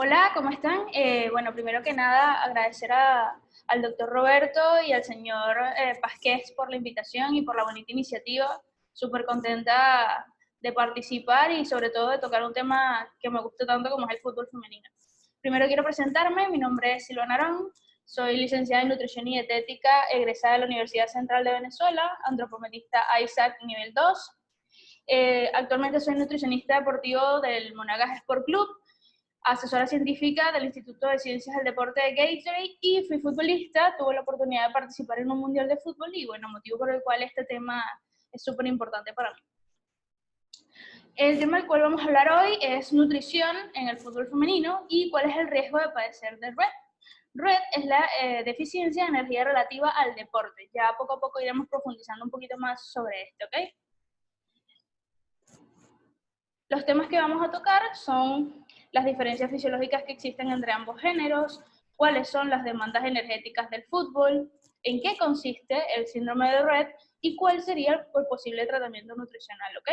Hola, ¿cómo están? Bueno, primero que nada, agradecer al doctor Roberto y al señor Pasquez por la invitación y por la bonita iniciativa. Súper contenta de participar y sobre todo de tocar un tema que me gusta tanto como es el fútbol femenino. Primero quiero presentarme, mi nombre es Silvana Arón, soy licenciada en Nutrición y Dietética, egresada de la Universidad Central de Venezuela, antropometrista ISAC nivel 2. Actualmente soy nutricionista deportivo del Monagas Sport Club, asesora científica del Instituto de Ciencias del Deporte de Gatorade y fui futbolista. Tuve la oportunidad de participar en un mundial de fútbol y bueno, motivo por el cual este tema es súper importante para mí. El tema del cual vamos a hablar hoy es nutrición en el fútbol femenino y cuál es el riesgo de padecer de RED. RED es la deficiencia de energía relativa al deporte. Ya poco a poco iremos profundizando un poquito más sobre esto, ¿ok? Los temas que vamos a tocar son las diferencias fisiológicas que existen entre ambos géneros, cuáles son las demandas energéticas del fútbol, en qué consiste el síndrome de Rett y cuál sería el posible tratamiento nutricional, ¿ok?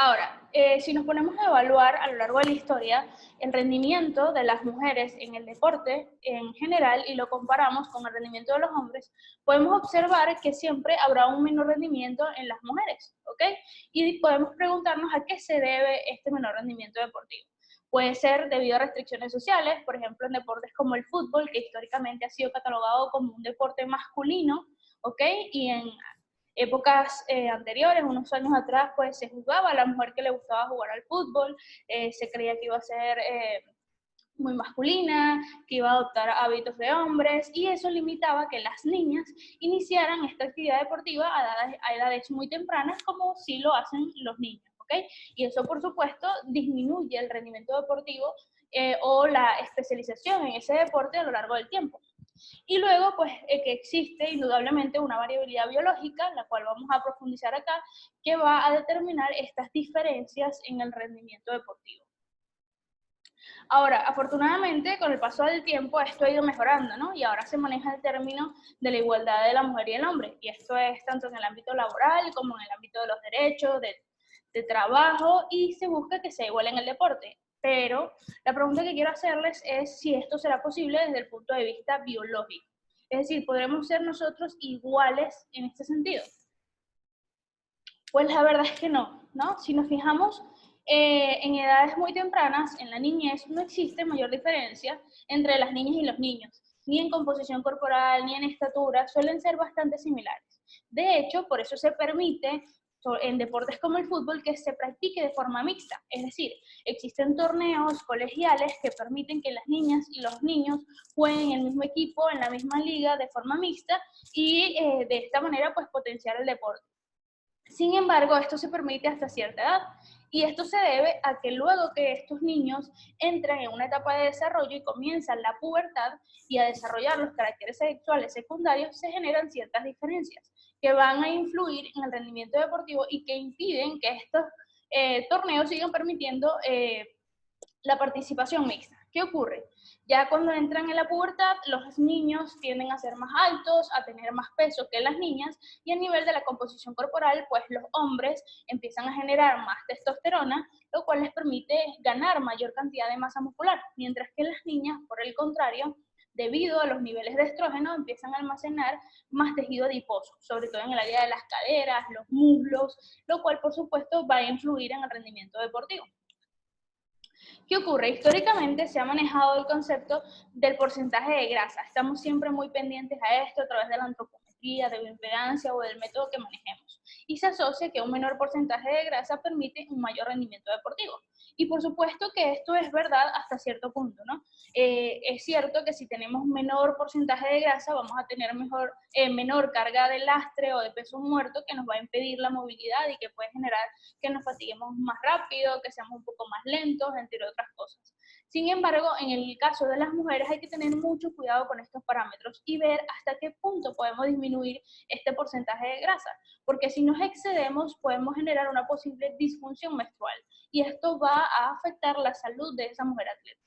Ahora, si nos ponemos a evaluar a lo largo de la historia el rendimiento de las mujeres en el deporte en general y lo comparamos con el rendimiento de los hombres, podemos observar que siempre habrá un menor rendimiento en las mujeres, ¿ok? Y podemos preguntarnos a qué se debe este menor rendimiento deportivo. Puede ser debido a restricciones sociales, por ejemplo, en deportes como el fútbol, que históricamente ha sido catalogado como un deporte masculino, ¿ok? Y en épocas anteriores, unos años atrás, pues se juzgaba a la mujer que le gustaba jugar al fútbol, se creía que iba a ser muy masculina, que iba a adoptar hábitos de hombres, y eso limitaba que las niñas iniciaran esta actividad deportiva a edades muy tempranas, como sí lo hacen los niños, ¿ok? Y eso, por supuesto, disminuye el rendimiento deportivo o la especialización en ese deporte a lo largo del tiempo. Y luego, pues, que existe indudablemente una variabilidad biológica, la cual vamos a profundizar acá, que va a determinar estas diferencias en el rendimiento deportivo. Ahora, afortunadamente, con el paso del tiempo, esto ha ido mejorando, ¿no? Y ahora se maneja el término de la igualdad de la mujer y el hombre. Y esto es tanto en el ámbito laboral como en el ámbito de los derechos, de trabajo, y se busca que sea igual en el deporte. Pero la pregunta que quiero hacerles es si esto será posible desde el punto de vista biológico. Es decir, ¿podremos ser nosotros iguales en este sentido? Pues la verdad es que no, ¿no? Si nos fijamos, en edades muy tempranas, en la niñez, no existe mayor diferencia entre las niñas y los niños, ni en composición corporal, ni en estatura, suelen ser bastante similares. De hecho, por eso se permite en deportes como el fútbol que se practique de forma mixta, es decir, existen torneos colegiales que permiten que las niñas y los niños jueguen en el mismo equipo, en la misma liga, de forma mixta, y de esta manera pues potenciar el deporte. Sin embargo, esto se permite hasta cierta edad, y esto se debe a que luego que estos niños entran en una etapa de desarrollo y comienzan la pubertad y a desarrollar los caracteres sexuales secundarios, se generan ciertas diferencias que van a influir en el rendimiento deportivo y que impiden que estos torneos sigan permitiendo la participación mixta. ¿Qué ocurre? Ya cuando entran en la pubertad, los niños tienden a ser más altos, a tener más peso que las niñas, y a nivel de la composición corporal, pues los hombres empiezan a generar más testosterona, lo cual les permite ganar mayor cantidad de masa muscular, mientras que las niñas, por el contrario, debido a los niveles de estrógeno, empiezan a almacenar más tejido adiposo, sobre todo en el área de las caderas, los muslos, lo cual por supuesto va a influir en el rendimiento deportivo. ¿Qué ocurre? Históricamente se ha manejado el concepto del porcentaje de grasa. Estamos siempre muy pendientes a esto a través de la antropometría, de bioimpedancia o del método que manejemos. Y se asocia que un menor porcentaje de grasa permite un mayor rendimiento deportivo. Y por supuesto que esto es verdad hasta cierto punto, ¿no? Es cierto que si tenemos menor porcentaje de grasa vamos a tener menor carga de lastre o de peso muerto que nos va a impedir la movilidad y que puede generar que nos fatiguemos más rápido, que seamos un poco más lentos, entre otras cosas. Sin embargo, en el caso de las mujeres hay que tener mucho cuidado con estos parámetros y ver hasta qué punto podemos disminuir este porcentaje de grasa, porque si nos excedemos podemos generar una posible disfunción menstrual y esto va a afectar la salud de esa mujer atleta.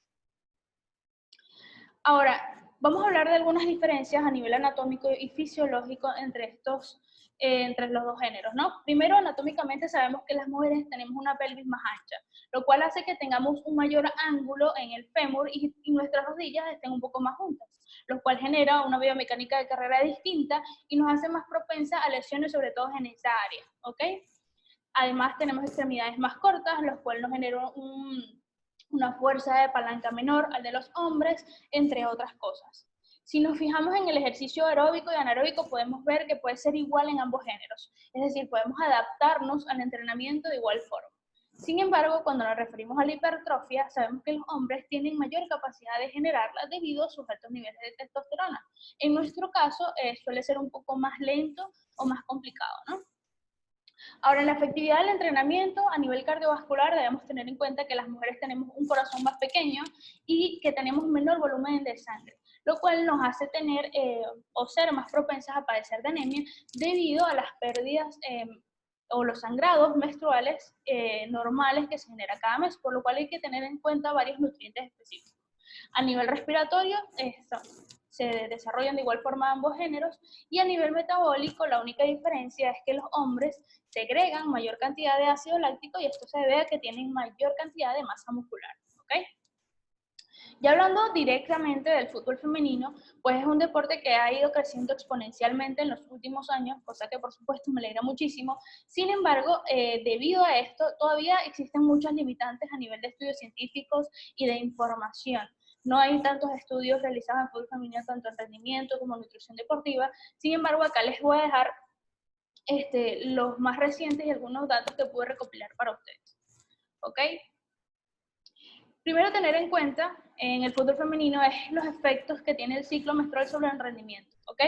Ahora, vamos a hablar de algunas diferencias a nivel anatómico y fisiológico entre estos entre los dos géneros, ¿no? Primero, anatómicamente sabemos que las mujeres tenemos una pelvis más ancha, lo cual hace que tengamos un mayor ángulo en el fémur y nuestras rodillas estén un poco más juntas, lo cual genera una biomecánica de carrera distinta y nos hace más propensa a lesiones, sobre todo en esa área, ¿ok? Además, tenemos extremidades más cortas, lo cual nos genera una fuerza de palanca menor al de los hombres, entre otras cosas. Si nos fijamos en el ejercicio aeróbico y anaeróbico, podemos ver que puede ser igual en ambos géneros, es decir, podemos adaptarnos al entrenamiento de igual forma. Sin embargo, cuando nos referimos a la hipertrofia, sabemos que los hombres tienen mayor capacidad de generarla debido a sus altos niveles de testosterona. En nuestro caso, suele ser un poco más lento o más complicado, ¿no? Ahora, en la efectividad del entrenamiento a nivel cardiovascular debemos tener en cuenta que las mujeres tenemos un corazón más pequeño y que tenemos un menor volumen de sangre, lo cual nos hace tener o ser más propensas a padecer de anemia debido a las pérdidas o los sangrados menstruales normales que se genera cada mes, por lo cual hay que tener en cuenta varios nutrientes específicos. A nivel respiratorio, se desarrollan de igual forma ambos géneros, y a nivel metabólico la única diferencia es que los hombres segregan mayor cantidad de ácido láctico y esto se debe a que tienen mayor cantidad de masa muscular, ¿ok? Ya hablando directamente del fútbol femenino, pues es un deporte que ha ido creciendo exponencialmente en los últimos años, cosa que por supuesto me alegra muchísimo. Sin embargo, debido a esto, todavía existen muchos limitantes a nivel de estudios científicos y de información. No hay tantos estudios realizados en fútbol femenino, tanto en rendimiento como en nutrición deportiva. Sin embargo, acá les voy a dejar los más recientes y algunos datos que pude recopilar para ustedes. ¿Ok? Primero, tener en cuenta en el fútbol femenino es los efectos que tiene el ciclo menstrual sobre el rendimiento. ¿Ok?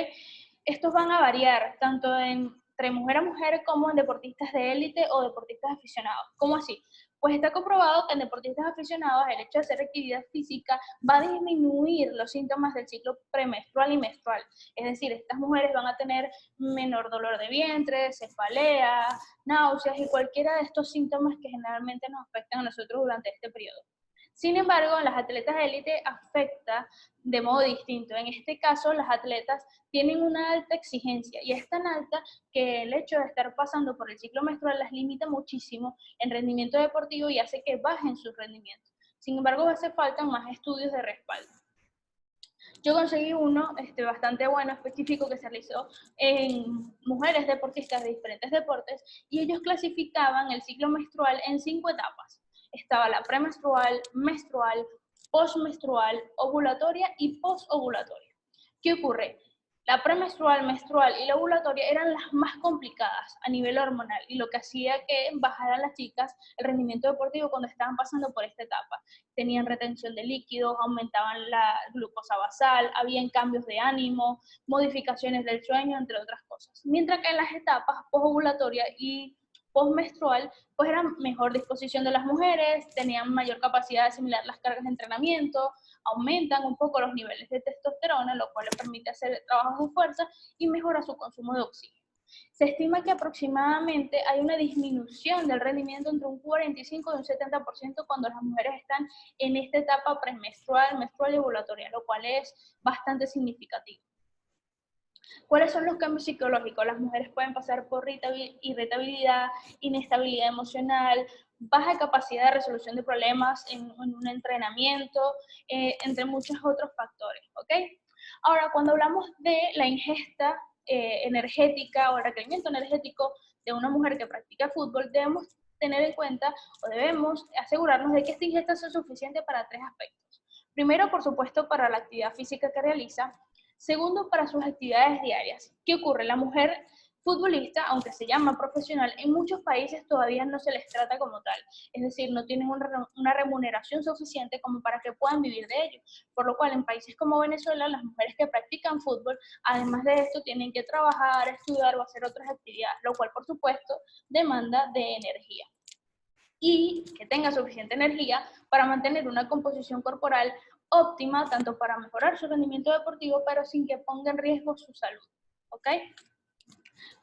Estos van a variar tanto entre mujer a mujer como en deportistas de élite o deportistas aficionados. ¿Cómo así? Pues está comprobado que en deportistas aficionados el hecho de hacer actividad física va a disminuir los síntomas del ciclo premenstrual y menstrual. Es decir, estas mujeres van a tener menor dolor de vientre, cefalea, náuseas y cualquiera de estos síntomas que generalmente nos afectan a nosotros durante este periodo. Sin embargo, en las atletas de élite afecta de modo distinto. En este caso, las atletas tienen una alta exigencia y es tan alta que el hecho de estar pasando por el ciclo menstrual las limita muchísimo en rendimiento deportivo y hace que bajen su rendimiento. Sin embargo, hace falta más estudios de respaldo. Yo conseguí uno bastante bueno, específico, que se realizó en mujeres deportistas de diferentes deportes y ellos clasificaban el ciclo menstrual en 5 etapas. Estaba la premenstrual, menstrual, postmenstrual, ovulatoria y posovulatoria. ¿Qué ocurre? La premenstrual, menstrual y la ovulatoria eran las más complicadas a nivel hormonal y lo que hacía que bajaran las chicas el rendimiento deportivo cuando estaban pasando por esta etapa. Tenían retención de líquidos, aumentaban la glucosa basal, habían cambios de ánimo, modificaciones del sueño, entre otras cosas. Mientras que en las etapas posovulatoria y postmenstrual, pues era mejor disposición de las mujeres, tenían mayor capacidad de asimilar las cargas de entrenamiento, aumentan un poco los niveles de testosterona, lo cual les permite hacer trabajos de fuerza y mejora su consumo de oxígeno. Se estima que aproximadamente hay una disminución del rendimiento entre un 45 y un 70% cuando las mujeres están en esta etapa premenstrual, menstrual y ovulatoria, lo cual es bastante significativo. ¿Cuáles son los cambios psicológicos? Las mujeres pueden pasar por irritabilidad, inestabilidad emocional, baja capacidad de resolución de problemas en un entrenamiento, entre muchos otros factores, ¿ok? Ahora, cuando hablamos de la ingesta energética o el requerimiento energético de una mujer que practica fútbol, debemos tener en cuenta o debemos asegurarnos de que esta ingesta sea suficiente para 3 aspectos. Primero, por supuesto, para la actividad física que realiza. Segundo, para sus actividades diarias. ¿Qué ocurre? La mujer futbolista, aunque se llama profesional, en muchos países todavía no se les trata como tal. Es decir, no tienen una remuneración suficiente como para que puedan vivir de ello. Por lo cual, en países como Venezuela, las mujeres que practican fútbol, además de esto, tienen que trabajar, estudiar o hacer otras actividades, lo cual, por supuesto, demanda de energía. Y que tenga suficiente energía para mantener una composición corporal óptima, tanto para mejorar su rendimiento deportivo, pero sin que ponga en riesgo su salud. ¿Ok?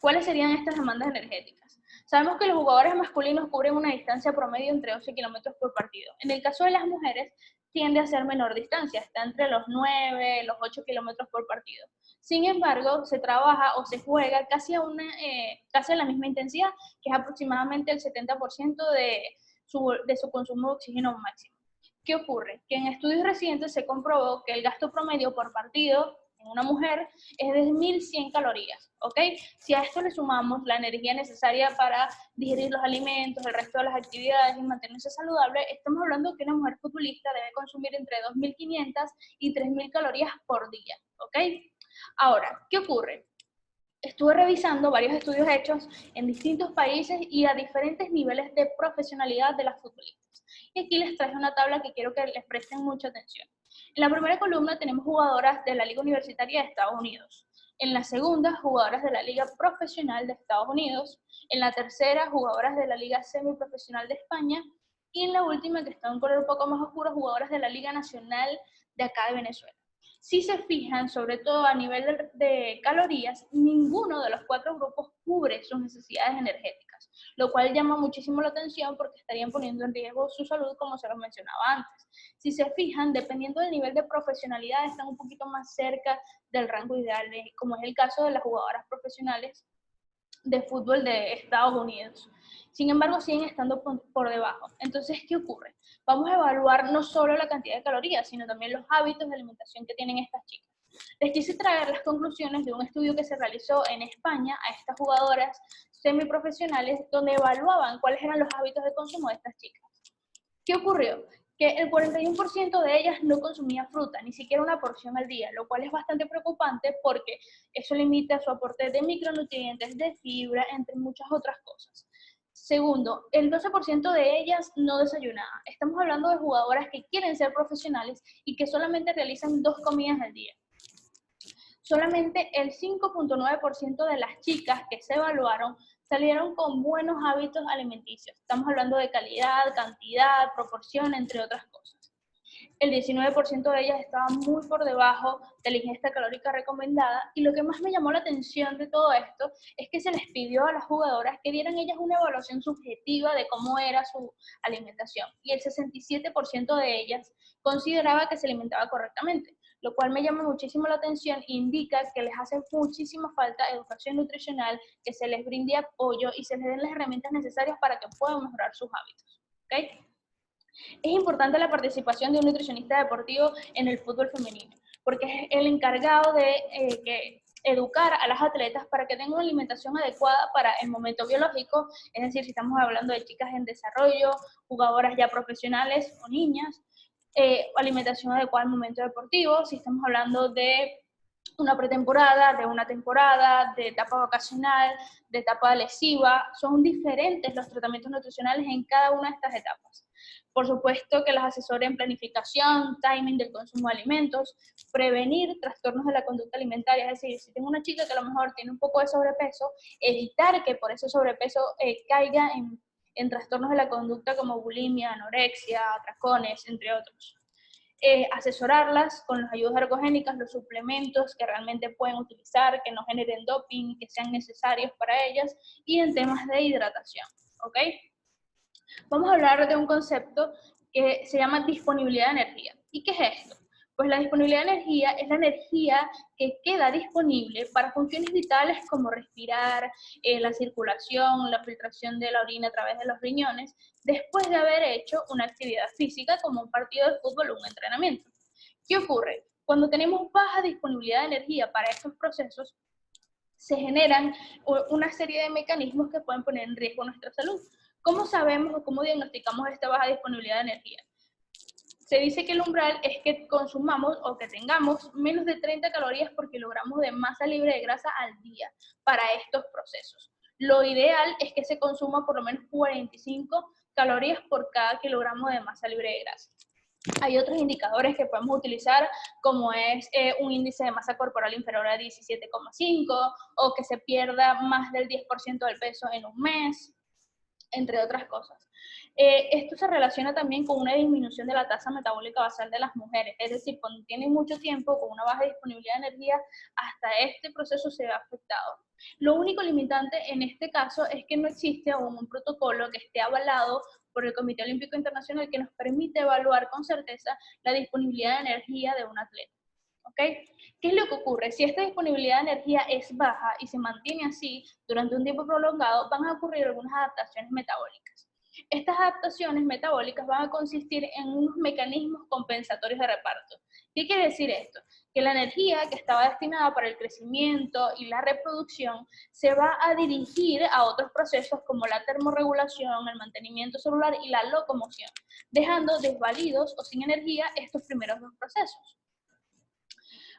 ¿Cuáles serían estas demandas energéticas? Sabemos que los jugadores masculinos cubren una distancia promedio entre 11 kilómetros por partido. En el caso de las mujeres, tiende a ser menor distancia, está entre los 9, los 8 kilómetros por partido. Sin embargo, se trabaja o se juega casi a la misma intensidad, que es aproximadamente el 70% de su consumo de oxígeno máximo. ¿Qué ocurre? Que en estudios recientes se comprobó que el gasto promedio por partido en una mujer es de 1.100 calorías, ¿ok? Si a esto le sumamos la energía necesaria para digerir los alimentos, el resto de las actividades y mantenerse saludable, estamos hablando que una mujer futbolista debe consumir entre 2.500 y 3.000 calorías por día, ¿ok? Ahora, ¿qué ocurre? Estuve revisando varios estudios hechos en distintos países y a diferentes niveles de profesionalidad de las futbolistas. Y aquí les traje una tabla que quiero que les presten mucha atención. En la primera columna tenemos jugadoras de la Liga Universitaria de Estados Unidos. En la segunda, jugadoras de la Liga Profesional de Estados Unidos. En la tercera, jugadoras de la Liga Semiprofesional de España. Y en la última, que está en un color un poco más oscuro, jugadoras de la Liga Nacional de acá de Venezuela. Si se fijan, sobre todo a nivel de calorías, ninguno de los 4 grupos cubre sus necesidades energéticas, lo cual llama muchísimo la atención porque estarían poniendo en riesgo su salud, como se los mencionaba antes. Si se fijan, dependiendo del nivel de profesionalidad, están un poquito más cerca del rango ideal, como es el caso de las jugadoras profesionales de fútbol de Estados Unidos. Sin embargo, siguen estando por debajo. Entonces, ¿qué ocurre? Vamos a evaluar no solo la cantidad de calorías, sino también los hábitos de alimentación que tienen estas chicas. Les quise traer las conclusiones de un estudio que se realizó en España a estas jugadoras semiprofesionales, donde evaluaban cuáles eran los hábitos de consumo de estas chicas. ¿Qué ocurrió? Que el 41% de ellas no consumía fruta, ni siquiera una porción al día, lo cual es bastante preocupante porque eso limita su aporte de micronutrientes, de fibra, entre muchas otras cosas. Segundo, el 12% de ellas no desayunaba. Estamos hablando de jugadoras que quieren ser profesionales y que solamente realizan 2 comidas al día. Solamente el 5.9% de las chicas que se evaluaron salieron con buenos hábitos alimenticios. Estamos hablando de calidad, cantidad, proporción, entre otras cosas. El 19% de ellas estaba muy por debajo de la ingesta calórica recomendada, y lo que más me llamó la atención de todo esto es que se les pidió a las jugadoras que dieran ellas una evaluación subjetiva de cómo era su alimentación, y el 67% de ellas consideraba que se alimentaba correctamente, lo cual me llama muchísimo la atención e indica que les hace muchísima falta educación nutricional, que se les brinde apoyo y se les den las herramientas necesarias para que puedan mejorar sus hábitos. ¿Okay? Es importante la participación de un nutricionista deportivo en el fútbol femenino, porque es el encargado de educar a las atletas para que tengan una alimentación adecuada para el momento biológico, es decir, si estamos hablando de chicas en desarrollo, jugadoras ya profesionales o niñas, alimentación adecuada al momento deportivo, si estamos hablando de una pretemporada, de una temporada, de etapa vacacional, de etapa lesiva, son diferentes los tratamientos nutricionales en cada una de estas etapas. Por supuesto que las asesoren planificación, timing del consumo de alimentos, prevenir trastornos de la conducta alimentaria, es decir, si tengo una chica que a lo mejor tiene un poco de sobrepeso, evitar que por ese sobrepeso caiga en trastornos de la conducta como bulimia, anorexia, atracones, entre otros. Asesorarlas con las ayudas ergogénicas, los suplementos que realmente pueden utilizar, que no generen doping, que sean necesarios para ellas, y en temas de hidratación, ¿ok? Vamos a hablar de un concepto que se llama disponibilidad de energía. ¿Y qué es esto? Pues la disponibilidad de energía es la energía que queda disponible para funciones vitales como respirar, la circulación, la filtración de la orina a través de los riñones, después de haber hecho una actividad física como un partido de fútbol o un entrenamiento. ¿Qué ocurre? Cuando tenemos baja disponibilidad de energía para estos procesos, se generan una serie de mecanismos que pueden poner en riesgo nuestra salud. ¿Cómo sabemos o cómo diagnosticamos esta baja disponibilidad de energía? Se dice que el umbral es que consumamos o que tengamos menos de 30 calorías por kilogramo de masa libre de grasa al día para estos procesos. Lo ideal es que se consuma por lo menos 45 calorías por cada kilogramo de masa libre de grasa. Hay otros indicadores que podemos utilizar, como es un índice de masa corporal inferior a 17,5 o que se pierda más del 10% del peso en un mes, entre otras cosas. Esto se relaciona también con una disminución de la tasa metabólica basal de las mujeres, es decir, cuando tienen mucho tiempo con una baja disponibilidad de energía, hasta este proceso se ve afectado. Lo único limitante en este caso es que no existe un protocolo que esté avalado por el Comité Olímpico Internacional que nos permite evaluar con certeza la disponibilidad de energía de un atleta. ¿Ok? ¿Qué es lo que ocurre? Si esta disponibilidad de energía es baja y se mantiene así durante un tiempo prolongado, van a ocurrir algunas adaptaciones metabólicas. Estas adaptaciones metabólicas van a consistir en unos mecanismos compensatorios de reparto. ¿Qué quiere decir esto? Que la energía que estaba destinada para el crecimiento y la reproducción se va a dirigir a otros procesos como la termorregulación, el mantenimiento celular y la locomoción, dejando desvalidos o sin energía estos primeros dos procesos.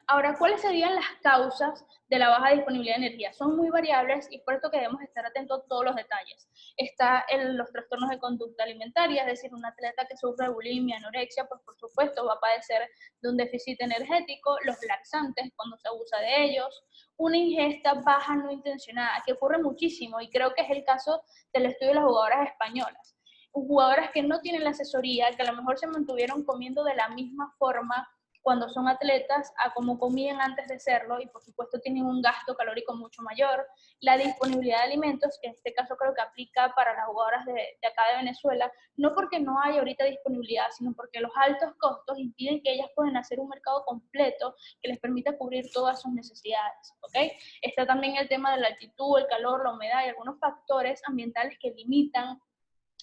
Ahora, ¿cuáles serían las causas de la baja disponibilidad de energía? Son muy variables y por esto que debemos estar atentos a todos los detalles. Está los trastornos de conducta alimentaria, es decir, un atleta que sufre de bulimia, anorexia, pues por supuesto va a padecer de un déficit energético, los laxantes cuando se abusa de ellos, una ingesta baja no intencionada, que ocurre muchísimo y creo que es el caso del estudio de las jugadoras españolas. Jugadoras que no tienen la asesoría, que a lo mejor se mantuvieron comiendo de la misma forma cuando son atletas a como comían antes de serlo y por supuesto tienen un gasto calórico mucho mayor, la disponibilidad de alimentos, que en este caso creo que aplica para las jugadoras de acá de Venezuela, no porque no hay ahorita disponibilidad, sino porque los altos costos impiden que ellas puedan hacer un mercado completo que les permita cubrir todas sus necesidades, ¿ok? Está también el tema de la altitud, el calor, la humedad y algunos factores ambientales que limitan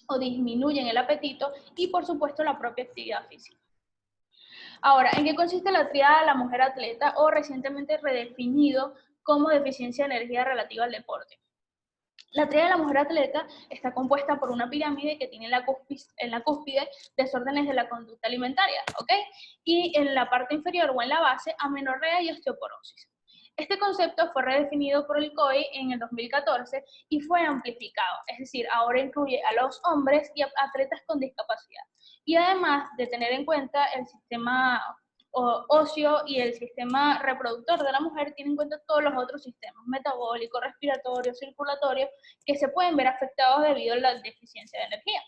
o disminuyen el apetito y por supuesto la propia actividad física. Ahora, ¿en qué consiste la triada de la mujer atleta o recientemente redefinido como deficiencia de energía relativa al deporte? La triada de la mujer atleta está compuesta por una pirámide que tiene en la cúspide desórdenes de la conducta alimentaria, ¿ok? Y en la parte inferior o en la base, amenorrea y osteoporosis. Este concepto fue redefinido por el COI en el 2014 y fue amplificado, es decir, ahora incluye a los hombres y a atletas con discapacidad. Y además de tener en cuenta el sistema óseo y el sistema reproductor de la mujer, tiene en cuenta todos los otros sistemas, metabólico, respiratorio, circulatorio, que se pueden ver afectados debido a la deficiencia de energía.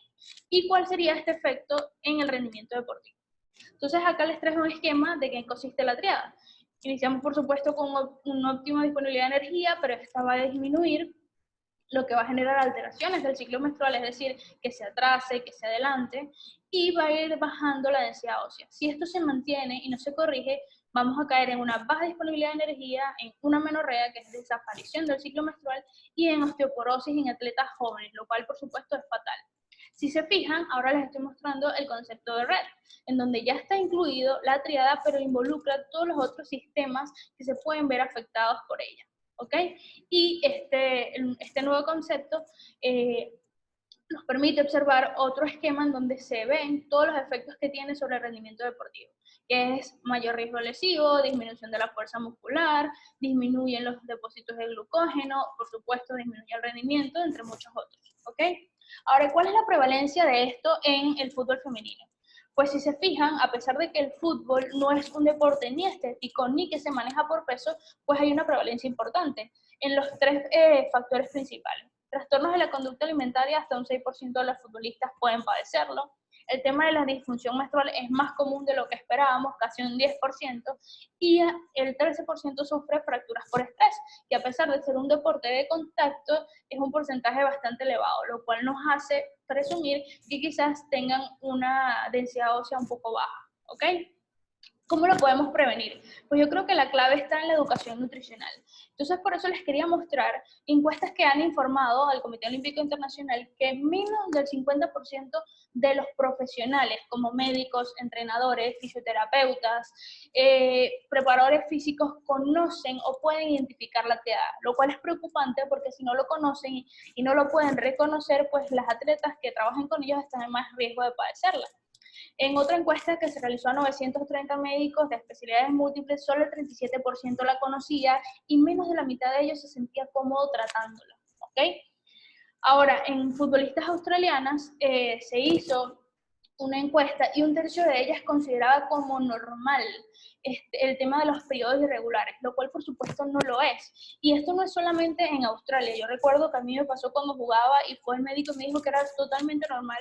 ¿Y cuál sería este efecto en el rendimiento deportivo? Entonces acá les traigo un esquema de qué consiste la triada. Iniciamos por supuesto con una óptima disponibilidad de energía, pero esta va a disminuir, lo que va a generar alteraciones del ciclo menstrual, es decir, que se atrase, que se adelante, y va a ir bajando la densidad ósea. Si esto se mantiene y no se corrige, vamos a caer en una baja disponibilidad de energía, en una menorrea, que es desaparición del ciclo menstrual, y en osteoporosis en atletas jóvenes, lo cual por supuesto es fatal. Si se fijan, ahora les estoy mostrando el concepto de red, en donde ya está incluido la triada, pero involucra todos los otros sistemas que se pueden ver afectados por ella. ¿Ok? Y este nuevo concepto nos permite observar otro esquema en donde se ven todos los efectos que tiene sobre el rendimiento deportivo, que es mayor riesgo lesivo, disminución de la fuerza muscular, disminuyen los depósitos de glucógeno, por supuesto disminuye el rendimiento, entre muchos otros. ¿Ok? Ahora, ¿cuál es la prevalencia de esto en el fútbol femenino? Pues si se fijan, a pesar de que el fútbol no es un deporte ni estético ni que se maneja por peso, pues hay una prevalencia importante en los tres factores principales. Trastornos de la conducta alimentaria, hasta un 6% de los futbolistas pueden padecerlo. El tema de la disfunción menstrual es más común de lo que esperábamos, casi un 10%, y el 13% sufre fracturas por estrés, que a pesar de ser un deporte de contacto, es un porcentaje bastante elevado, lo cual nos hace presumir que quizás tengan una densidad ósea un poco baja, ¿ok? ¿Cómo lo podemos prevenir? Pues yo creo que la clave está en la educación nutricional. Entonces, por eso les quería mostrar encuestas que han informado al Comité Olímpico Internacional que menos del 50% de los profesionales, como médicos, entrenadores, fisioterapeutas, preparadores físicos, conocen o pueden identificar la TDAH, lo cual es preocupante porque si no lo conocen y no lo pueden reconocer, pues las atletas que trabajan con ellos están en más riesgo de padecerla. En otra encuesta que se realizó a 930 médicos de especialidades múltiples, solo el 37% la conocía y menos de la mitad de ellos se sentía cómodo tratándola. ¿Ok? Ahora, en futbolistas australianas se hizo una encuesta y un tercio de ellas consideraba como normal el tema de los periodos irregulares, lo cual por supuesto no lo es. Y esto no es solamente en Australia. Yo recuerdo que a mí me pasó cuando jugaba y fue el médico y me dijo que era totalmente normal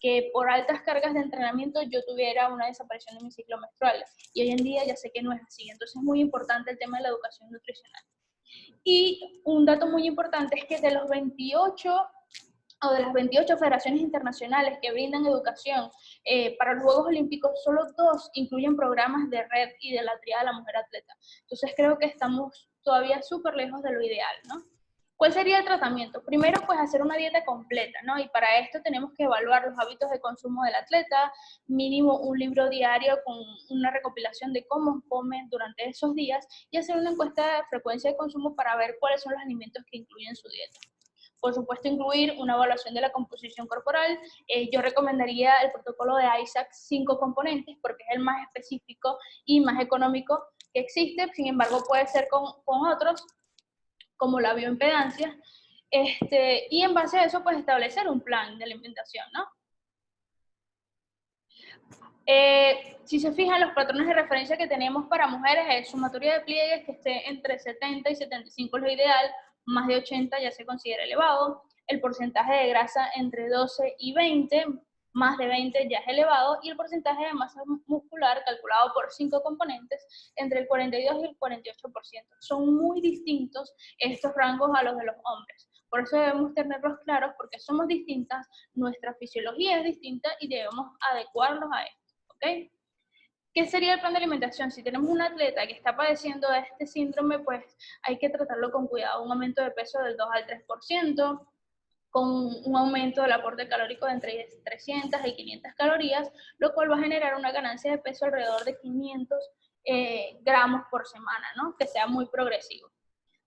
que por altas cargas de entrenamiento yo tuviera una desaparición de mi ciclo menstrual. Y hoy en día ya sé que no es así. Entonces es muy importante el tema de la educación nutricional. Y un dato muy importante es que de los 28 o de las 28 federaciones internacionales que brindan educación para los Juegos Olímpicos, solo 2 incluyen programas de red y de la tríada de la mujer atleta. Entonces creo que estamos todavía súper lejos de lo ideal, ¿no? ¿Cuál sería el tratamiento? Primero, pues hacer una dieta completa, ¿no? Y para esto tenemos que evaluar los hábitos de consumo del atleta, mínimo un libro diario con una recopilación de cómo come durante esos días y hacer una encuesta de frecuencia de consumo para ver cuáles son los alimentos que incluyen su dieta. Por supuesto, incluir una evaluación de la composición corporal. Yo recomendaría el protocolo de ISAC 5 componentes porque es el más específico y más económico que existe. Sin embargo, puede ser con otros, como la bioimpedancia, y en base a eso, pues establecer un plan de alimentación, ¿no? Si se fijan, los patrones de referencia que tenemos para mujeres es sumatoria de pliegues que esté entre 70 y 75 es lo ideal, más de 80 ya se considera elevado, el porcentaje de grasa entre 12 y 20, más de 20 ya es elevado, y el porcentaje de masa muscular calculado por 5 componentes entre el 42 y el 48%. Son muy distintos estos rangos a los de los hombres. Por eso debemos tenerlos claros porque somos distintas, nuestra fisiología es distinta y debemos adecuarnos a esto. ¿Okay? ¿Qué sería el plan de alimentación? Si tenemos un atleta que está padeciendo de este síndrome, pues hay que tratarlo con cuidado. Un aumento de peso del 2 al 3%, con un aumento del aporte calórico de entre 300 y 500 calorías, lo cual va a generar una ganancia de peso alrededor de 500 gramos por semana, ¿no? Que sea muy progresivo.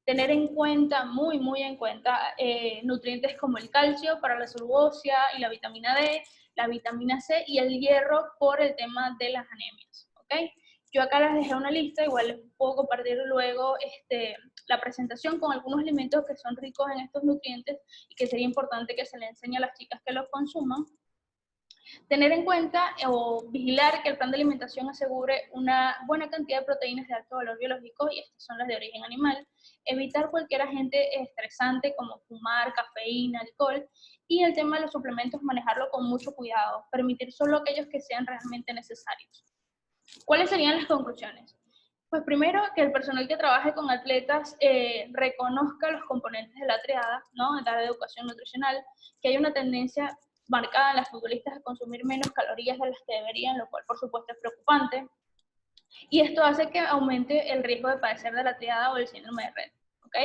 Tener en cuenta, muy en cuenta, nutrientes como el calcio para la salud ósea y la vitamina D, la vitamina C y el hierro por el tema de las anemias, ¿ok? Yo acá les dejé una lista, igual les puedo compartir luego la presentación con algunos alimentos que son ricos en estos nutrientes y que sería importante que se les enseñe a las chicas que los consuman. Tener en cuenta o vigilar que el plan de alimentación asegure una buena cantidad de proteínas de alto valor biológico, y estas son las de origen animal. Evitar cualquier agente estresante como fumar, cafeína, alcohol. Y el tema de los suplementos, manejarlo con mucho cuidado. Permitir solo aquellos que sean realmente necesarios. ¿Cuáles serían las conclusiones? Pues primero, que el personal que trabaje con atletas reconozca los componentes de la triada, ¿no? En la educación nutricional, que hay una tendencia marcada en las futbolistas a consumir menos calorías de las que deberían, lo cual por supuesto es preocupante. Y esto hace que aumente el riesgo de padecer de la triada o del síndrome de Rett, ¿ok?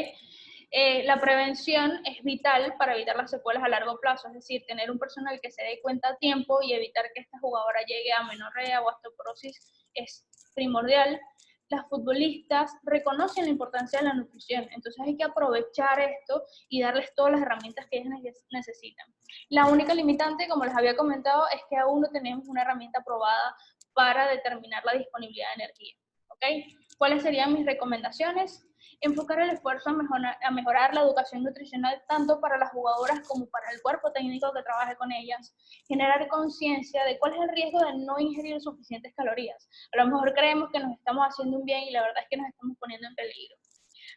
La prevención es vital para evitar las secuelas a largo plazo, es decir, tener un personal que se dé cuenta a tiempo y evitar que esta jugadora llegue a amenorrea o osteoporosis es primordial. Las futbolistas reconocen la importancia de la nutrición, entonces hay que aprovechar esto y darles todas las herramientas que ellas necesitan. La única limitante, como les había comentado, es que aún no tenemos una herramienta aprobada para determinar la disponibilidad de energía. ¿Okay? ¿Cuáles serían mis recomendaciones? Enfocar el esfuerzo a mejorar la educación nutricional tanto para las jugadoras como para el cuerpo técnico que trabaje con ellas, generar conciencia de cuál es el riesgo de no ingerir suficientes calorías. A lo mejor creemos que nos estamos haciendo un bien y la verdad es que nos estamos poniendo en peligro.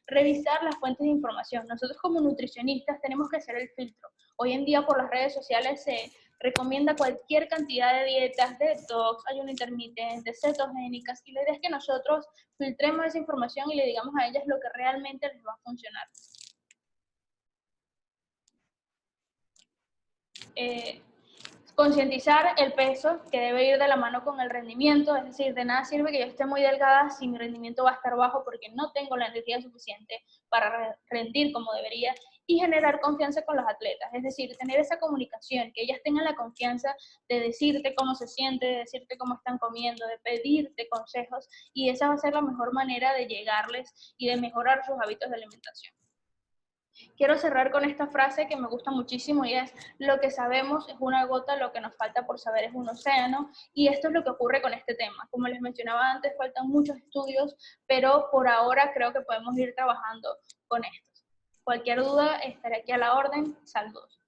Revisar las fuentes de información. Nosotros como nutricionistas tenemos que hacer el filtro. Hoy en día por las redes sociales se recomienda cualquier cantidad de dietas, detox, ayuno intermitente, cetogénicas, y la idea es que nosotros filtremos esa información y le digamos a ellas lo que realmente les va a funcionar. Concientizar el peso, que debe ir de la mano con el rendimiento, es decir, de nada sirve que yo esté muy delgada si mi rendimiento va a estar bajo porque no tengo la energía suficiente para rendir como debería, y generar confianza con los atletas, es decir, tener esa comunicación, que ellas tengan la confianza de decirte cómo se siente, de decirte cómo están comiendo, de pedirte consejos, y esa va a ser la mejor manera de llegarles y de mejorar sus hábitos de alimentación. Quiero cerrar con esta frase que me gusta muchísimo y es: lo que sabemos es una gota, lo que nos falta por saber es un océano, y esto es lo que ocurre con este tema. Como les mencionaba antes, faltan muchos estudios, pero por ahora creo que podemos ir trabajando con estos. Cualquier duda, estaré aquí a la orden. Saludos.